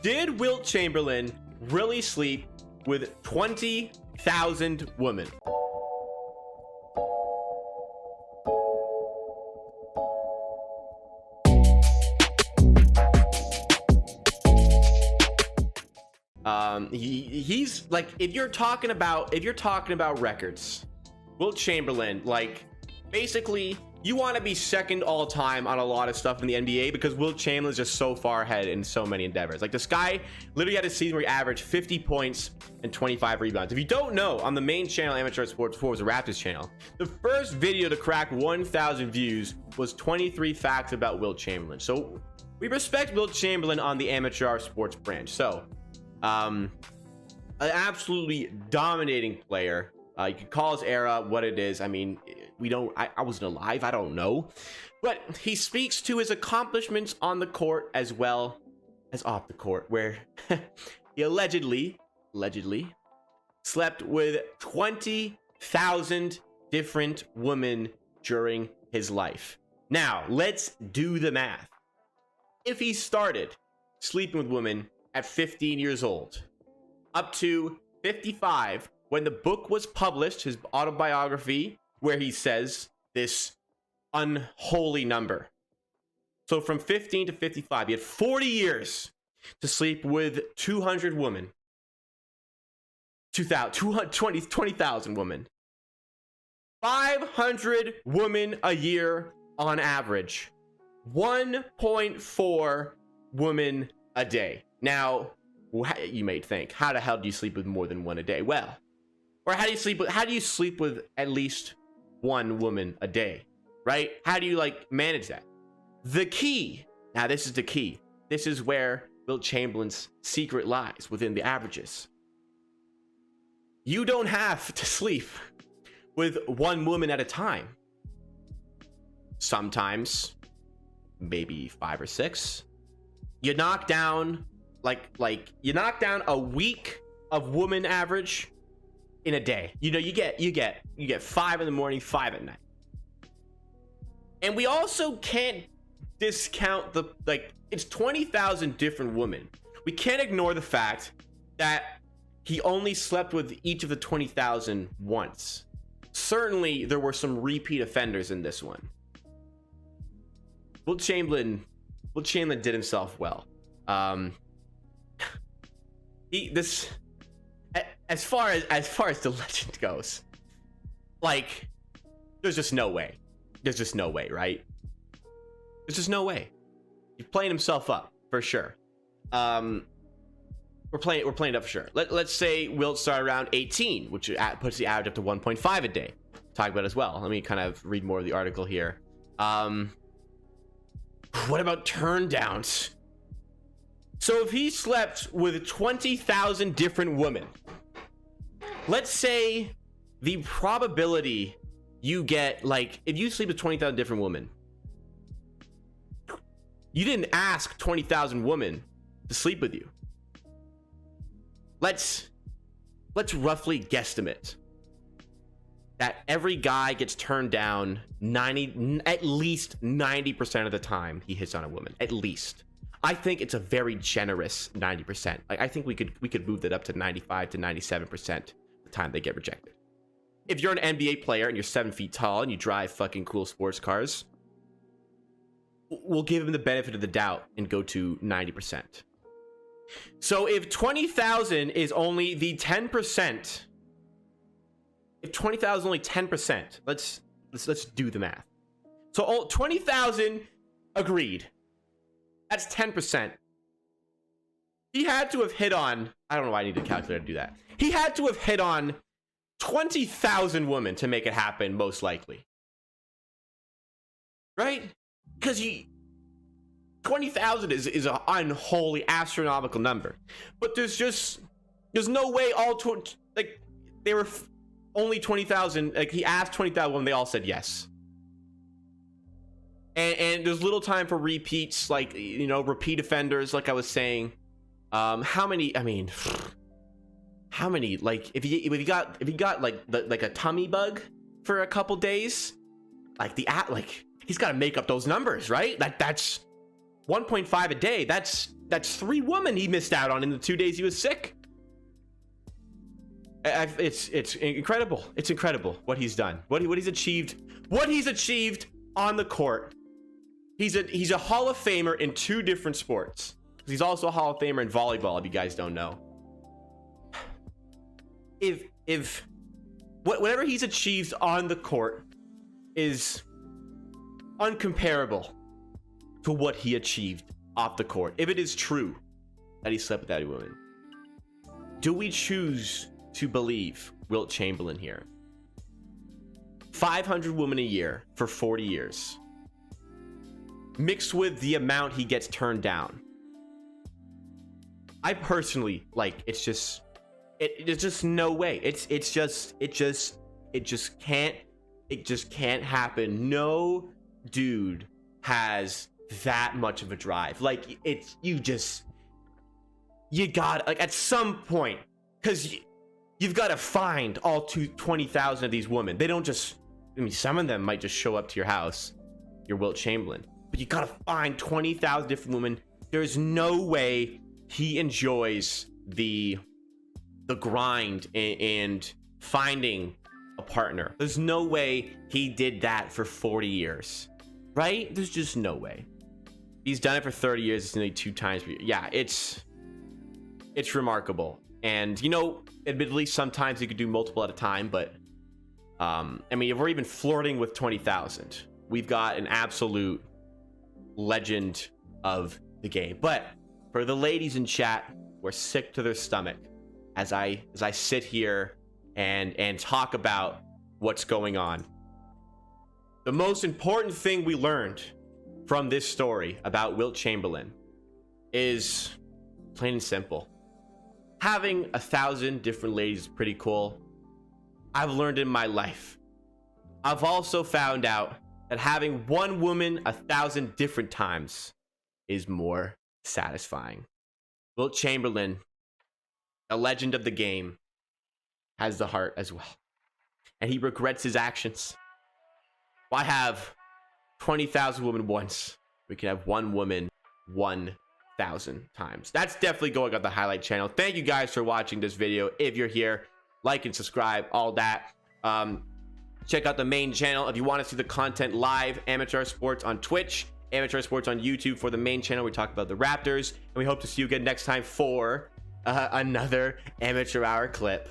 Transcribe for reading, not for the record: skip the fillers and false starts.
Did Wilt Chamberlain really sleep with 20,000 women? He's like, if you're talking about records, Wilt Chamberlain, like, basically you want to be second all time on a lot of stuff in the NBA because Wilt Chamberlain is just so far ahead in so many endeavors. Like, this guy literally had a season where he averaged 50 points and 25 rebounds. If you don't know, on the main channel, Amateur Sports 4 was the Raptors channel, the first video to crack 1,000 views was 23 facts about Wilt Chamberlain. So we respect Wilt Chamberlain on the Amateur Sports branch. So an absolutely dominating player. You could call his era what it is. I mean, I wasn't alive, I don't know, but he speaks to his accomplishments on the court as well as off the court, where he allegedly slept with 20,000 different women during his life. Now let's do the math. If he started sleeping with women at 15 years old up to 55 when the book was published, his autobiography, where he says this unholy number. So from 15 to 55, he had 40 years to sleep with 200 women. 20,000 women. 500 women a year on average. 1.4 women a day. Now, you may think, how the hell do you sleep with more than one a day? Well, or how do you sleep with at least one woman a day, right? How do you like manage that? The key, now this is the key. This is where Wilt Chamberlain's secret lies within the averages. You don't have to sleep with one woman at a time. Sometimes, maybe 5 or 6. You knock down you knock down a week of woman average in a day. You know, you get 5 in the morning, 5 at night. And we also can't discount the, like, it's 20,000 different women. We can't ignore the fact that he only slept with each of the 20,000 once. Certainly there were some repeat offenders in this one. Wilt Chamberlain did himself well. As far as the legend goes, like, there's just no way, right? There's just no way. He's playing himself up for sure. We're playing it up for sure. Let's say Wilt started around 18, which puts the average up to 1.5 a day. Talk about it as well. Let me kind of read more of the article here. What about turn downs? So if he slept with 20,000 different women, let's say the probability you get, like, if you sleep with 20,000 different women, you didn't ask 20,000 women to sleep with you. Let's roughly guesstimate that every guy gets turned down at least 90% of the time he hits on a woman. At least. I think it's a very generous 90%. Like, I think we could move that up to 95 to 97% the time they get rejected. If you're an NBA player and you're 7 feet tall and you drive fucking cool sports cars, we'll give him the benefit of the doubt and go to 90%. So if 20,000 is only the 10%, if 20,000 is only 10%, let's do the math. So 20,000 agreed. That's 10%. He had to have hit on, I don't know why I need a calculator to do that. He had to have hit on 20,000 women to make it happen, most likely. Right? Because 20,000 is an unholy astronomical number. But there's no way they were only 20,000. Like, he asked 20,000 women, they all said yes. And there's little time for repeats, like, you know, repeat offenders, like I was saying. How many, like, if he got like a tummy bug for a couple days, he's got to make up those numbers, right? That's 1.5 a day. That's That's 3 women he missed out on in the 2 days he was sick. It's incredible. It's incredible what he's done, what he's achieved on the court. He's a Hall of Famer in 2 different sports. He's also a Hall of Famer in volleyball, if you guys don't know. If whatever he's achieved on the court is uncomparable to what he achieved off the court, if it is true that he slept with that woman, do we choose to believe Wilt Chamberlain here? 500 women a year for 40 years, mixed with the amount he gets turned down. I personally, like, it's just no way. It just can't happen. No dude has that much of a drive. Like, you got, like, at some point, because you've got to find all 20,000 of these women. They don't just, I mean, some of them might just show up to your house. You're Wilt Chamberlain, but you got to find 20,000 different women. There's no way he enjoys the grind and finding a partner. There's no way he did that for 40 years, right? There's just no way. He's done it for 30 years. It's nearly 2 times per year. Yeah, it's remarkable. And, you know, admittedly, sometimes you could do multiple at a time, but I mean, if we're even flirting with 20,000, we've got an absolute legend of the game. But for the ladies in chat, we're sick to their stomach as I sit here and talk about what's going on. The most important thing we learned from this story about Wilt Chamberlain is plain and simple. Having 1,000 different ladies is pretty cool. I've learned in my life. I've also found out that having one woman 1,000 different times is more satisfying. Wilt Chamberlain, a legend of the game, has the heart as well, and he regrets his actions. Why have 20,000 women once? We can have one woman 1,000 times. That's definitely going on the highlight channel. Thank you guys for watching this video. If you're here, like and subscribe, all that. Check out the main channel if you want to see the content live. Amateur Sports on Twitch, Amateur Sports on YouTube for the main channel. We talk about the Raptors, and we hope to see you again next time for another Amateur Hour clip.